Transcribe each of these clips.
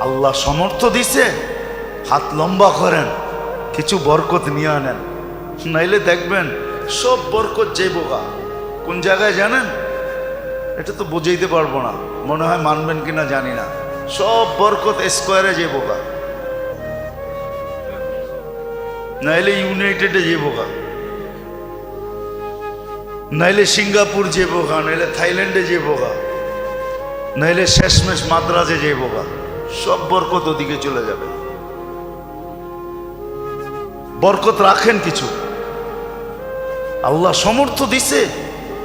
আল্লাহ সমর্থ দিছে, হাত লম্বা করেন, কিছু বরকত নিয়ে আনেন, নাইলে দেখবেন সব বরকত যাইবগা। কোন জায়গায় জানেন? এটা তো বুঝাইতে পারবো না, মনে হয় মানবেন কিনা জানি না। সব বরকত স্কোয়ারে যাইবগা, নাইলে ইউনাইটেডে যাইবগা, নাইলে সিঙ্গাপুর যাইবগা, নাইলে থাইল্যান্ডে যাইবগা, নাইলে শেষমেশ মাদ্রাজে যাইবগা। সব বরকত ওদিকে চলে যাবে। বরকত রাখেন কিছু, আল্লাহ সমর্থ দিছে,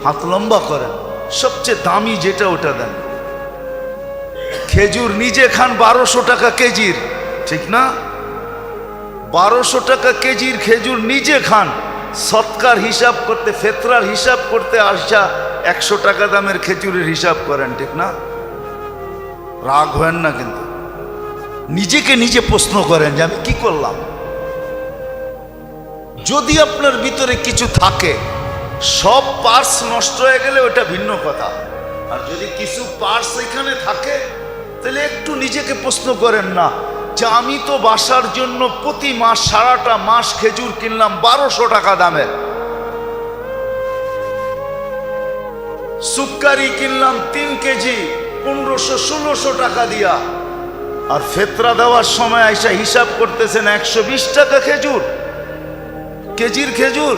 হাত লম্বা করেন, সবচেয়ে দামি যেটা ওটা দেন। খেজুর নিজে খান 1200 টাকা কেজির, ঠিক না? 1200 টাকা কেজির খেজুর নিজে খান, সৎকার হিসাব করতে, ফেতরার হিসাব করতে আসা 100 টাকা দামের খেজুরের হিসাব করেন, ঠিক না? রাগ হয় না, কিন্তু নিজেকে নিজে প্রশ্ন করেন যে আমি কি করলাম। যদি আপনার ভিতরে কিছু থাকে, সব পার্টস নষ্ট হয়ে গেলে ওটা ভিন্ন কথা, আর যদি কিছু পার্টস এখানে থাকে তাহলে একটু নিজেকে প্রশ্ন করেন না যে আমি তো বাসার জন্য প্রতি মাস, সারাটা মাস খেজুর কিনলাম 1200 টাকা দামের, সুক্কারি কিনলাম 3 কেজি 1500-1600 টাকা দিয়া, আর ফেতরা দেওয়ার সময় আইসা হিসাব করতেছেন 120 টাকা খেজুর, কেজির খেজুর।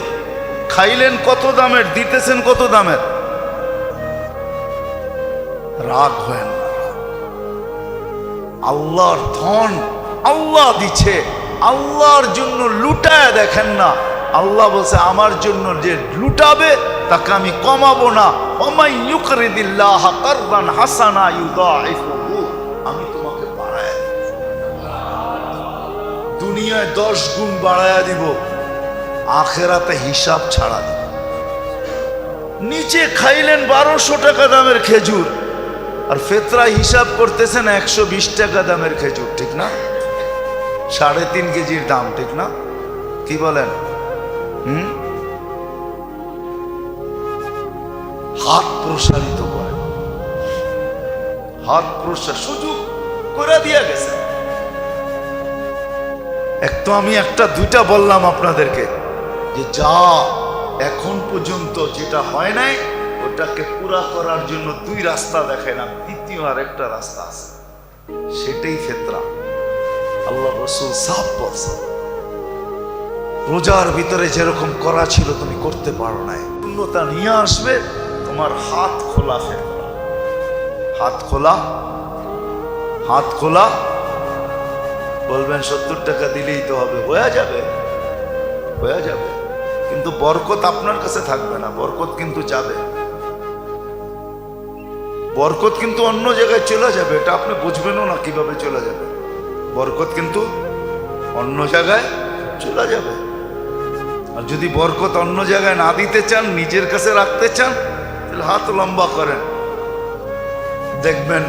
খাইলেন কত দামের, দিতেছেন কত দামের? রাগ হয় না। আল্লাহর ধন আল্লাহ দিচ্ছে, আল্লাহর জন্য লুটায় দেখেন না। আল্লাহ বলছে আমার জন্য যে লুটাবে তাকে আমি কমাবো না। ওমাই ইউকরিদিল্লাহ কারদান হাসানা ইউদাইফুহু, আমি তোমাকে বাড়ায় দুনিয়ায় 10 গুণ বাড়ায়া দিব, আখেরাতে হিসাব ছাড়া দিব। নিচে খাইলেন 1200 টাকা দামের খেজুর, আর ফেতরা হিসাব করতেছেন 120 টাকা দামের খেজুর, ঠিক না? 3.5 কেজির দাম, ঠিক না? কি বলেন? হাত প্রসারিত করেন, হাত প্রসার সুযোগ করে দিয়া গেছে। তো আমি একটা দুইটা বললাম আপনাদেরকে যে যা এখন পর্যন্ত যেটা হয় নাই ওটাকে পুরা করার জন্য 2 রাস্তা দেখাইলাম, দ্বিতীয় আরেকটা রাস্তা আছে, সেটাই ফেতরা। আল্লাহ রাসূল সাফ বলছে, রোজার ভিতরে যেরকম করা ছিল তুমি করতে পারো নাই, পূর্ণতা নিয়ে আসবে তোমার হাত খোলা ফেতরা। হাত খোলা, হাত খোলা। বলবেন 70 টাকা দিলেই তো হবে, হয়ে যাবে, হয়ে যাবে, কিন্তু বরকত আপনার কাছে থাকবে না, বরকত কিন্তু যাবে, বরকত কিন্তু অন্য জায়গায় চলে যাবে। এটা আপনি বুঝবেনও না কিভাবে চলে যাবে, বরকত কিন্তু অন্য জায়গায় চলে যাবে। আর যদি বরকত অন্য জায়গায় না দিতে চান, নিজের কাছে রাখতে চান, তাহলে হাত লম্বা করেন, দেখবেন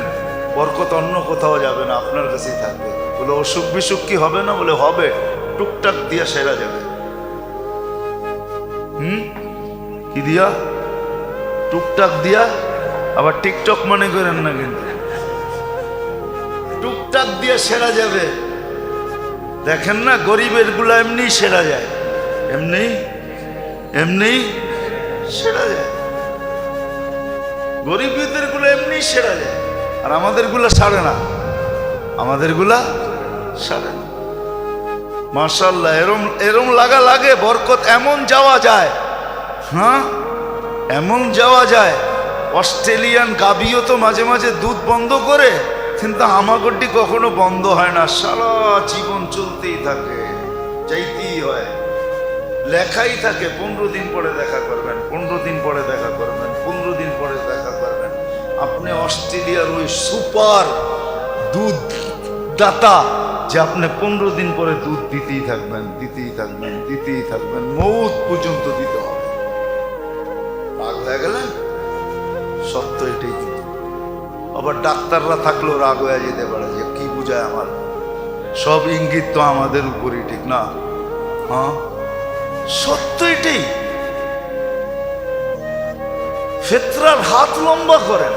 বরকত অন্য কোথাও যাবে না, আপনার কাছেই থাকবে। বলে অসুখ বিসুখ কি হবে না? বলে হবে, টুকটাক দিয়া সেরা যাবে। কি দিয়া? টুকটাক দিয়া। আবার টিকটক মনে করেন না, কিন্তু টুকটাক দিয়া সেরা যাবে। দেখেন না গরিবের গুলা এমনি সেরা যায়, এমনি এমনি সেরা যায়, গরিবদের গুলো এমনি সেরা যায়, আর আমাদের গুলা সারে না, আমাদের গুলা সারে না। মাশাআল্লাহ, এরম লাগা লাগে বরকত এমন যাওয়া যায়, হ্যাঁ এমন যাওয়া যায়। অস্ট্রেলিয়ান গাভীও তো মাঝে মাঝে দুধ বন্ধ করে, কিন্তু হামাগুড়ি কখনো বন্ধ হয় না, সারা জীবন চলতেই থাকে, চাইতেই হয়, লেখাই থাকে 15 দিন পরে দেখা করবেন, 15 দিন পরে দেখা করবেন, 15 দিন পরে দেখা করবেন। আপনি অস্ট্রেলিয়ার ওই সুপার দুধ দাতা যে আপনি 15 দিন পরে দুধ দিতেই থাকবেন, দিতেই থাকবেন, দিতেই থাকবেন, মৌত পর্যন্ত দিতে হবে। রাগ হয়ে গেলেন? সত্য এটাই। কিন্তু আবার ডাক্তাররা থাকলেও রাগ হয়ে যেতে পারে যে কি বুঝায় আমার, সব ইঙ্গিত তো আমাদের উপরই, ঠিক না? হ্যাঁ সত্য এটাই। ফেতরার হাত লম্বা করেন,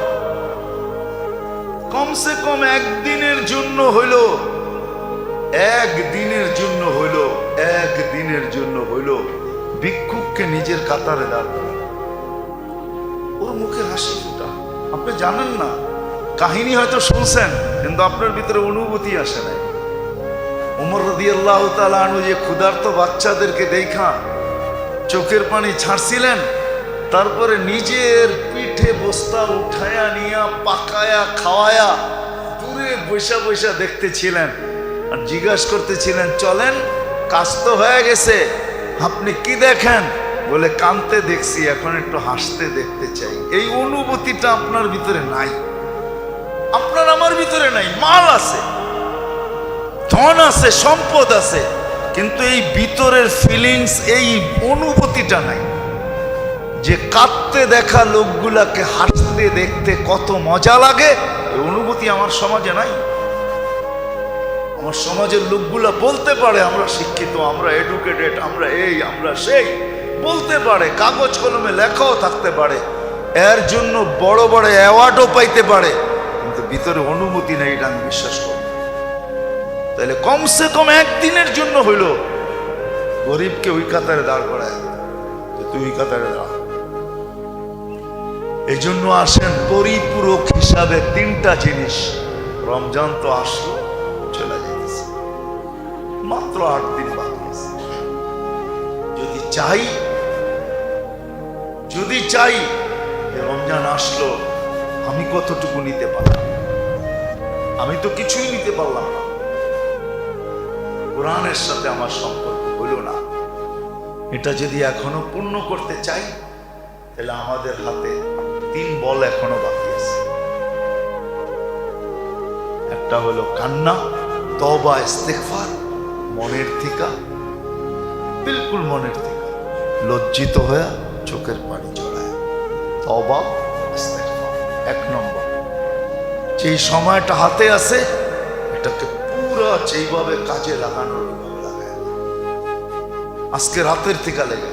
কমসে কম একদিনের জন্য হইলো, একদিনের জন্য হইলো, একদিনের জন্য হইলো ভিক্ষুককে নিজের কাতারে দাঁড় করা, ওর মুখে হাসি ফুটা। আপনি জানেন না, কাহিনী হয়তো শুনছেন কিন্তু আপনার ভিতরে অনুভূতি আসে নাই। ওমর রাদিয়াল্লাহু তাআলা আনহু যে ক্ষুধার্ত বাচ্চাদেরকে দেখা চোখের পানি ছাড়ছিলেন, তারপরে নিজের পিঠে বস্তা উঠায়া নিয়া পাকায়া খাওয়ায়া দূরে বৈশা বৈশা দেখতেছিলেন আর জিজ্ঞাসা করতেছিলেন, চলেন কাজ তো হয়ে গেছে, আপনি কি দেখেন? বলে, কানতে দেখছি, এখন একটু হাসতে দেখতে চাই। এই অনুভূতিটা আপনার ভিতরে নাই, আপনার আমার ভিতরে নাই। মাল আছে, ধন আছে, সম্পদ আছে, কিন্তু এই ভিতরের ফিলিংস, এই অনুভূতিটা নাই যে কাঁদতে দেখা লোকগুলাকে হাসতে দেখতে কত মজা লাগে। এই অনুভূতি আমার সমাজে নাই। আমার সমাজের লোকগুলা বলতে পারে আমরা শিক্ষিত, আমরা এডুকেটেড, আমরা এই আমরা সেই, বলতে পারে, কাগজ কলমে লেখাও থাকতে পারে, এর জন্য বড় বড় অ্যাওয়ার্ডও পাইতে পারে, কিন্তু ভিতরে অনুভূতি নেই, এটা আমি বিশ্বাস করি। তাহলে কমসে কম একদিনের জন্য হইল গরিবকে ওই কাতারে দাঁড় করায়, যে তুই ওই কাতারে দাঁড়া। এই জন্য আসেন পরিপূরক হিসাবে তিনটা জিনিস। রমজান তো আসলো, চলে যাইতেছে, মাত্র 8 দিন বাকি আছে। যদি চাই যে রমজান আসলো, আমি কতটুকু নিতে পারলাম? আমি তো কিছুই নিতে পারলাম না। কোরআনের সাথে আমার সম্পর্ক হইল না। এটা যদি এখনো পূর্ণ করতে চাই, তাহলে আমাদের হাতে 3 বল এখনো বাকি আছে। একটা হলো কান্না, তওবা, ইস্তেগফার, মনের থেকে, বিলকুল মনের থেকে লজ্জিত হয়ে চোখের পানি ঝরায়, তওবা, ইস্তেগফার। 1 নম্বর, যেই সময়টা হাতে আছে এটাকে পুরো যেইভাবে কাজে লাগানোর লাগায়। আজকে রাতের থেকে লেগে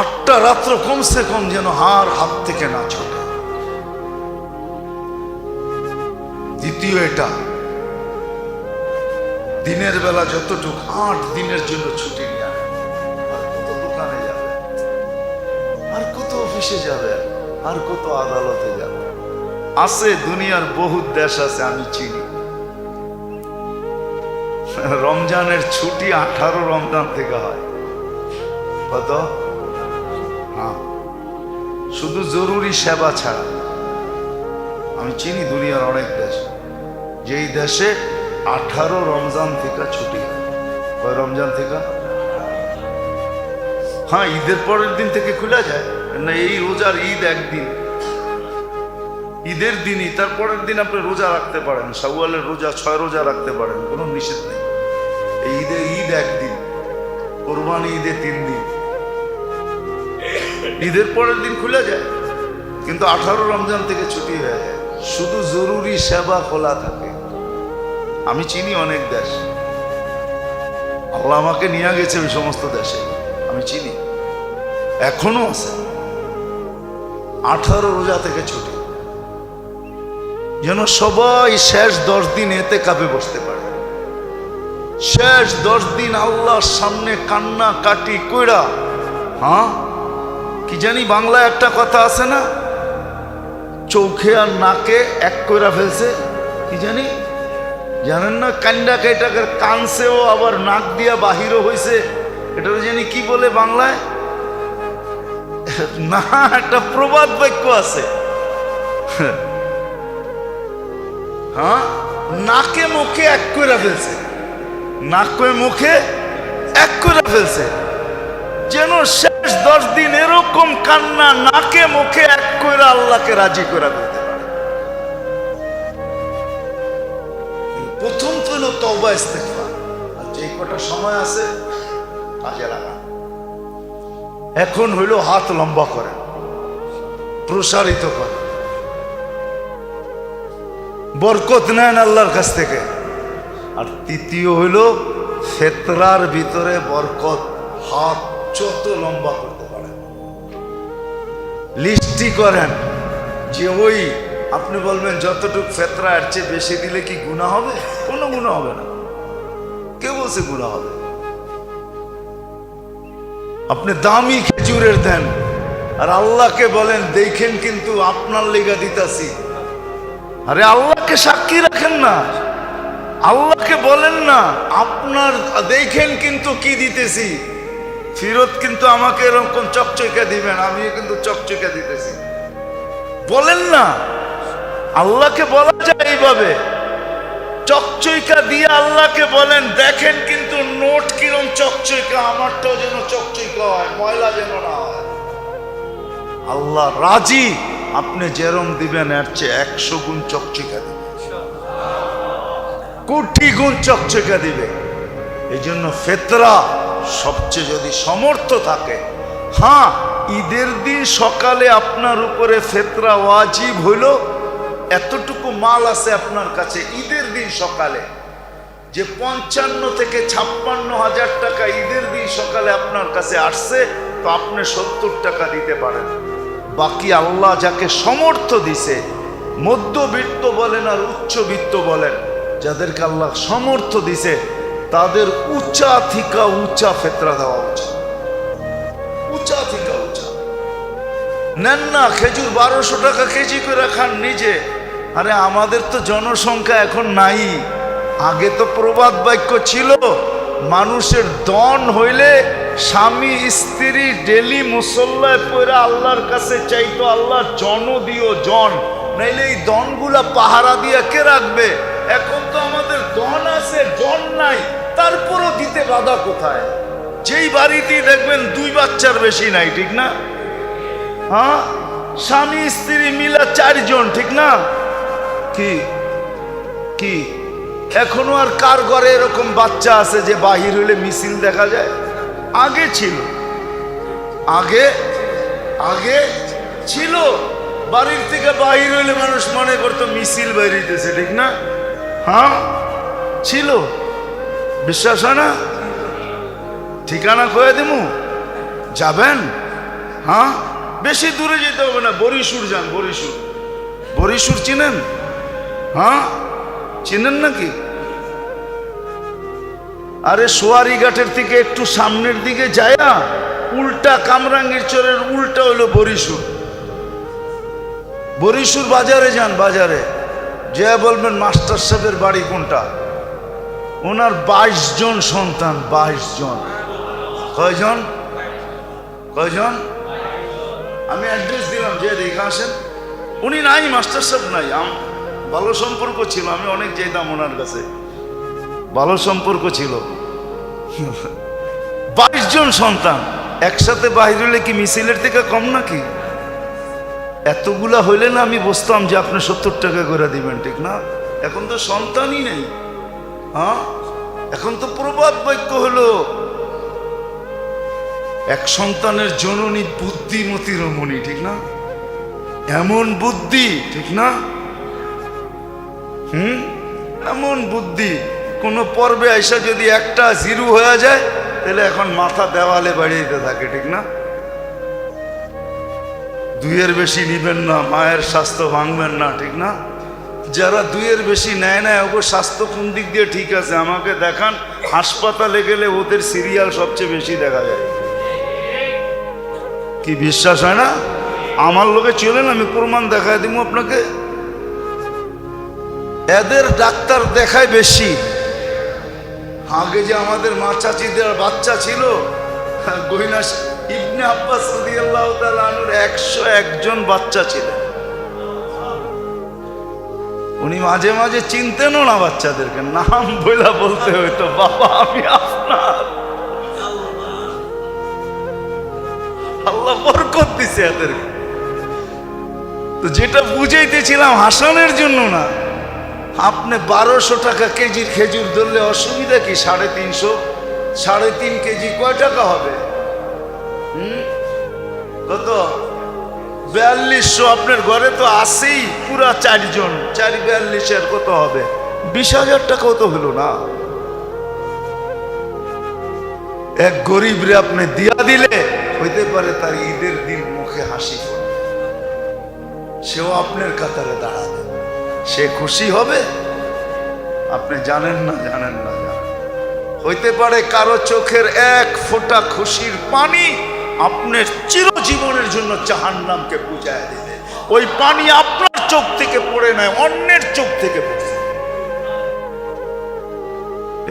8টা রাত্র কমসে কম যেন হাত থেকে না ছোটে। দ্বিতীয়, এটা দিনের বেলা যতটুকু 8 দিনের জন্য ছুটি নিয়ে আনে। আর কত দোকানে যাবে, আর কত অফিসে যাবে, আর কত আদালতে যাবে। আছে দুনিয়ার বহুত দেশ আছে, আমি চিনি। রমজানের ছুটি 18 রমজান থেকে হয়। কত? হ্যাঁ, শুধু জরুরি সেবা ছাড়া। আমি চিনি দুনিয়ার অনেক দেশ, যেই দেশে 18 রমজান থেকে ছুটি হয়। কয় রমজান থেকে? হ্যাঁ, ঈদের পরের দিন থেকে খুলে যায় না। এই রোজার ঈদ একদিন, ঈদের দিনই, তারপরের দিন আপনি রোজা রাখতে পারেন, শাওয়ালের রোজা 6 রোজা রাখতে পারেন, কোনো নিষেধ নেই। এই ঈদ একদিন, কোরবানি ঈদে 3 দিন, ঈদের পরের দিন খুলে যায়। কিন্তু 18 রমজান থেকে ছুটি হয়ে যায়, শুধু জরুরি সেবা খোলা থাকে। আমি চিনি অনেক দেশ, আল্লাহ আমাকে নিয়ে গেছে ওই সমস্ত দেশে, আমি চিনি, এখনো আছে 18 রোজা থেকে ছুটি, যেন সবাই শেষ 10 দিন এতে কাপে বসতে পারে। শেষ 10 দিন আল্লাহর সামনে কান্না কাটি কইরা, হ্যাঁ, কি জানি বাংলায় একটা কথা আছে না, চোখে আর নাকে এক কইরা ফেলছে, কি জানি, জানেন না? কান্ডা কেটাকের কানছেও আবার নাক দিয়া বাহিরও হয়েছে, এটা জানি কি বলে বাংলায়, না একটা প্রবাদ বাক্য আছে, হ্যাঁ, নাকে মুখে এক কইরা ফেলছে, নাকে মুখে এক কইরা ফেলছে, যেন শেষ 10 দিন এরকম কান্না নাকে মুখে এক কইরা আল্লাহকে রাজি করা ফেলতে পারে। প্রথম তো হলো তওবা, ইস্তেগফার, আর যে কটা সময় আছে কাজে লাগা। এখন হইল হাত লম্বা করেন, প্রসারিত করেন, বরকত নেন আল্লাহর কাছ থেকে। আর তৃতীয় হইল ফেতরার ভিতরে বরকত, হাত যত লম্বা করতে পারেন, লিস্টি করেন, যে ওই আপনি বলবেন যতটুক ফেতরা এর চেয়ে বেশি দিলে কি গুনাহ হবে? কোনো গুনাহ হবে না। কে বলছে গুনাহ হবে? আপনি দামি খেজুরের দেন আর আল্লাহকে বলেন দেখেন কিন্তু আপনার লেগা দিতাছি। আরে আল্লাহকে সাক্ষী রাখেন না, আল্লাহকে বলেন না আপনার দেখেন কিন্তু কি দিতেছি, ফিরত কিন্তু আমাকে এরকম চকচকা দিবেন, আমিও কিন্তু চকচকা দিতেছি বলেন না। আল্লাহকে বলা যায় এইভাবে, চকচকা দিয়ে আল্লাহকে বলেন দেখেন কিন্তু নোট কিরম চকচকা, আমারটাও যেন চকচকা হয়, ময়লা যেন না হয়। আল্লাহ রাজি, আপনি যেরম দিবেন এর চেয়ে 100 গুণ চকচকা দিবে, কোটি গুণ চকচকা দিবে। এই জন্য ফেতরা সবচেয়ে যদি সমর্থ থাকে, হ্যাঁ ঈদের দিন সকালে আপনার উপরে ফেতরা ওয়াজিব হইল, এতটুকু মাল আছে আপনার কাছে ঈদের দিন সকালে, যে 55 থেকে 56 হাজার টাকা ঈদের দিন সকালে আপনার কাছে আসছে, তো আপনি 70 টাকা দিতে পারেন। বাকি আল্লাহ যাকে সমর্থ দিছে, মধ্যবিত্ত বলেন আর উচ্চবিত্ত বলেন, যাদেরকে আল্লাহ সমর্থ দিছে তাদের উঁচা থেকে উঁচা ফেতরা দেওয়া উচিত, উঁচা থেকে উঁচা। নেন না খেজুর 1200 টাকা কেজি করে খান নিজে। আরে আমাদের তো জনসংখ্যা এখন নাই, আগে তো প্রবাদ বাক্য ছিল, মানুষের দন হইলে স্বামী স্ত্রী ডেলি মুসল্লায় পড়ে আল্লাহর কাছে চাইতো আল্লাহ জন দিও জন, নাইলে এই দনগুলা পাহারা দিয়ে কে রাখবে? এখন তো আমাদের দন আছে জন নাই, তারপরও দিতে বাধা কোথায়? যেই বাড়িতেই দেখবেন 2 বাচ্চার বেশি নাই, ঠিক না? হ্যাঁ, স্বামী স্ত্রী মিলা 4 জন, ঠিক না? কি কি এখনো আর কার ঘরে এরকম বাচ্চা আছে যে বাহির হইলে মিছিল দেখা যায়? আগে ছিল, আগে আগে ছিল, বাড়ির থেকে বাহির হইলে মানুষ মনে করতো মিছিল বেরিয়েছে, ঠিক না? হ্যাঁ ছিল, বিশ্বাস হয় না? ঠিকানা কয়ে দেবো, যাবেন? হ্যাঁ, বেশি দূরে যেতে হবে না, বরিশুর যান, বরিশুর। বরিশুর চিনেন? হ্যাঁ চিনেন নাকি? আরে সোয়ারি ঘাটের থেকে একটু সামনের দিকে যায়া উল্টা কামরাঙ্গীর চরের উল্টা হইলো বরিশুর। বরিশুর বাজারে যান, বাজারে যে বলবেন মাস্টার সাহেবের বাড়ি কোনটা? ওনার 22 জন সন্তান, 22 জন। কয়জন? কয়জন? আমি অ্যাড্রেস দিলাম, যে দেখে আসেন। উনি নাই, মাস্টার সাহেব নাই, ভালো সম্পর্ক ছিল, আমি অনেক যেতাম ওনার কাছে, ভালো সম্পর্ক ছিল। 22 জন সন্তান একসাথে বাহির হইলে কি মিছিলের থেকে কম নাকি? এতগুলা হইলে না আমি বুঝতাম যে আপনি 70 টাকা করে দিবেন, ঠিক না? এখন তো সন্তানই নেই। হ্যাঁ, এখন তো প্রবাদ বাক্য হলো এক সন্তানের জননী বুদ্ধিমতী রমণী, ঠিক না? এমন বুদ্ধি, ঠিক না? এমন বুদ্ধি, কোন পর্বে আইসা যদি একটা 0 হয়ে যায় তাহলে এখন মাথা দেওয়ালে বাড়িয়ে থাকে, ঠিক না? 2-এর বেশি নিবেন না, মায়ের স্বাস্থ্য ভাঙবেন না, ঠিক না? যারা 2-এর বেশি নেয় না, ওর স্বাস্থ্য কোন দিক দিয়ে ঠিক আছে আমাকে দেখান। হাসপাতালে গেলে ওদের সিরিয়াল সবচেয়ে বেশি দেখা যায়। কি বিশ্বাস হয় না? আমার লোকে চলেন, আমি প্রমাণ দেখায় দিব আপনাকে। এদের ডাক্তার দেখায় বেশি। আগে যে আমাদের মা চাচিদের বাচ্চা ছিল, গহিনা ইবনে আব্বাস রাদিয়াল্লাহু তাআলা আনহুর 101 জন বাচ্চা ছিলেন। উনি মাঝে মাঝে চিনতেনও না বাচ্চাদেরকে, নাম বইলা বলতে হইতো, বাবা আমি আপনার। আল্লাহ বরকত দিছে এদেরকে। তো যেটা বুঝাইতেছিলাম হাসানের জন্য না, আপনি 1200 টাকা কেজির খেজুর ধরলে অসুবিধা কি? 350, 3.5 কেজি কয় টাকা হবে? কত? 4200। আপনার ঘরে তো আসেই পুরা 4 জন, 4-42 কত হবে? 20,000 টাকাও তো হলো না। এক গরিব রে আপনি দিয়া দিলে হইতে পারে তার ঈদের দিন মুখে হাসি পড়ে। সেও আপনার কাতারে দাঁড়াবে। সে খুশি হবে? আপনি জানেন না, জানেন না, জানেন। হইতে পারে কারো চোখের এক ফোঁটা খুশির পানি আপনার চিরজীবনের জন্য জাহান্নামকে বুঝায় দেবে। ওই পানি আপনার চোখ থেকে পড়ে নাই, অন্যের চোখ থেকে পড়ছে।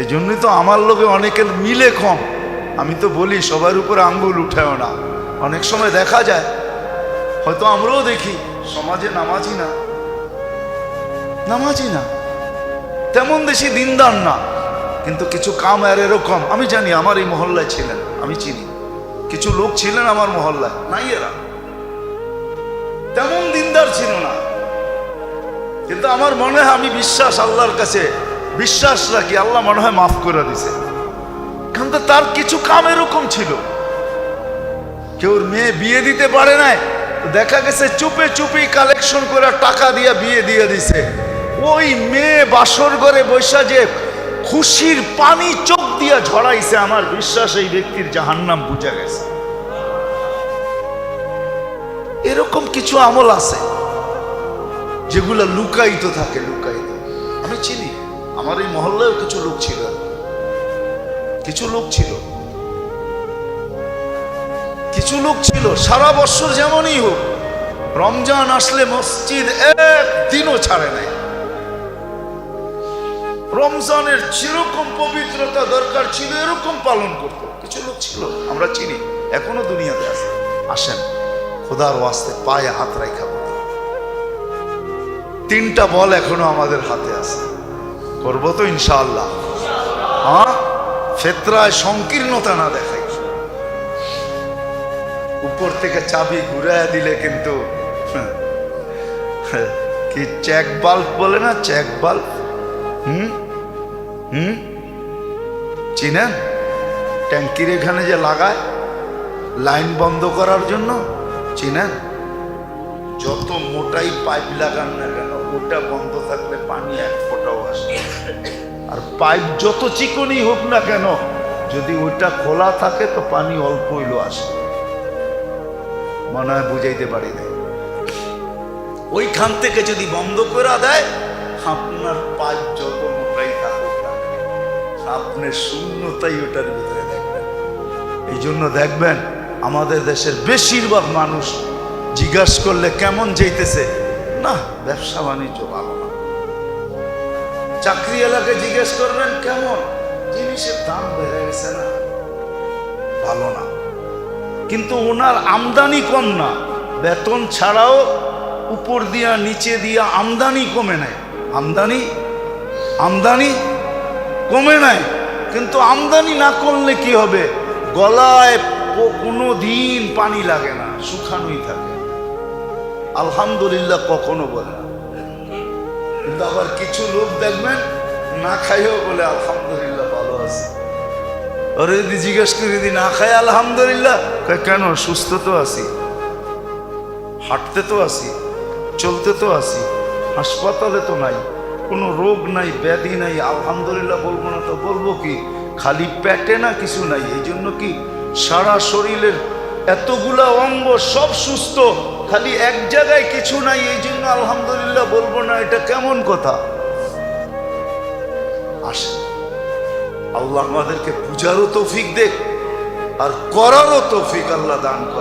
এই জন্যই তো আমার লোকে অনেকের মিলে কম। আমি তো বলি সবার উপরে আঙ্গুল উঠেও না। অনেক সময় দেখা যায়, হয়তো আমরাও দেখি, সমাজে নামাজি না, নামাজি না, তেমন বেশি দিনদার না, কিন্তু কিছু কাম আর এরকম। আমি জানি, আমার এই মহল্লায় ছিলেন, আমি চিনি কিছু লোক ছিলেন আমার মহল্লায়, নাই এরা তেমন দিনদার ছিল না, কিন্তু আমার মনে হয়, আমি বিশ্বাস আল্লাহর কাছে বিশ্বাস রাখি, আল্লাহ মনে হয় মাফ করে দিছে। কিন্তু তার কিছু কাম এরকম ছিল, কেউ মেয়ে বিয়ে দিতে পারে নাই, দেখা গেছে চুপে চুপি কালেকশন করে টাকা দিয়ে বিয়ে দিয়ে দিছে। ওই মেয়ে বাসর ঘরে বৈশা যে খুশির পানি চোখ দিয়া ঝরাইছে, আমার বিশ্বাস এই ব্যক্তির জাহান্নাম বুঝা গেছে। এরকম কিছু আমল আছে যেগুলো লুকায়িত থাকে, লুকায়িত। আমি চিনি, আমার এই মহল্লায় কিছু লোক ছিল, কিছু লোক ছিল, কিছু লোক ছিল সারা বছর যেমনই হোক, রমজান আসলে মসজিদ একদিনও ছাড়ে নাই। রমজানের যেরকম পবিত্রতা দরকার ছিল এরকম পালন করত। কিছু লোক ছিল, আমরা চিনি, এখনো দুনিয়াতে আছে। আসেন খোদার ওয়াস্তে পায়ে হাত রাখা বলি, 3টা বল এখনো আমাদের হাতে আছে, করবো তো ইনশাআল্লাহ। হ্যাঁ, ফেতরায় সংকীর্ণতা না দেখাই। উপর থেকে চাবি ঘুরাইয়া দিলে কিন্তু কি চেক বাল্ব বলে না, চেক বাল্ব, চিনেন? ট্যাঙ্কির এখানে যে লাগায় লাইন বন্ধ করার জন্য, চিনেন? যত মোটাই পাইপ লাগান না কেন, ওটা বন্ধ থাকলে পানি এক ফোঁটাও আসে। আর পাইপ যত চিকনই হোক না কেন, যদি ওইটা খোলা থাকে তো পানি অল্প হইলো আসে। মনে হয় বুঝাইতে পারি না। ওইখান থেকে যদি বন্ধ করে দেয়, আপনার পাইপ যত মোটাই থাকুক না, আপনার শূন্যতাই ওটার ভিতরে দেখবেন। এই জন্য দেখবেন আমাদের দেশের বেশিরভাগ মানুষ জিজ্ঞাসা করলে কেমন যাইতেছে, না ব্যবসা বাণিজ্য ভালো না। চাকরি এলাকায় জিজ্ঞেস করবেন কেমন, জিনিসের দাম বেড়ে গেছে না, ভালো না। কিন্তু ওনার আমদানি কম না, বেতন ছাড়াও উপর দিয়া নিচে দিয়া আমদানি কমে নাই, আমদানি কমে নাই। কিন্তু আমদানি না করলে কি হবে, গলায় কোনো দিন পানি লাগে না, শুকানোই থাকে, আলহামদুলিল্লাহ কখনো বলে না। কিন্তু আবার কিছু লোক দেখবেন না খাইও বলে আলহামদুলিল্লাহ ভালো আছে। ওরে যদি জিজ্ঞেস করি, যদি না খাই আলহামদুলিল্লাহ, কেন? সুস্থ তো আছি, হাঁটতে তো আছি, চলতে তো আছি, হাসপাতালে তো নাই, কোনো রোগ নাই, ব্যাধি নাই, আলহামদুলিল্লাহ বলবো না তো বলবো কি? খালি পেটে না কিছু নাই, এই জন্য কি সারা শরীরের এতগুলা অঙ্গ সব সুস্থ, খালি এক জায়গায় কিছু নাই, এই জন্য আলহামদুলিল্লাহ বলবো না, এটা কেমন কথা? আসে আল্লাহ আমাদেরকে বুঝারও তৌফিক দেখ আর করারও তৌফিক আল্লাহ দান করে।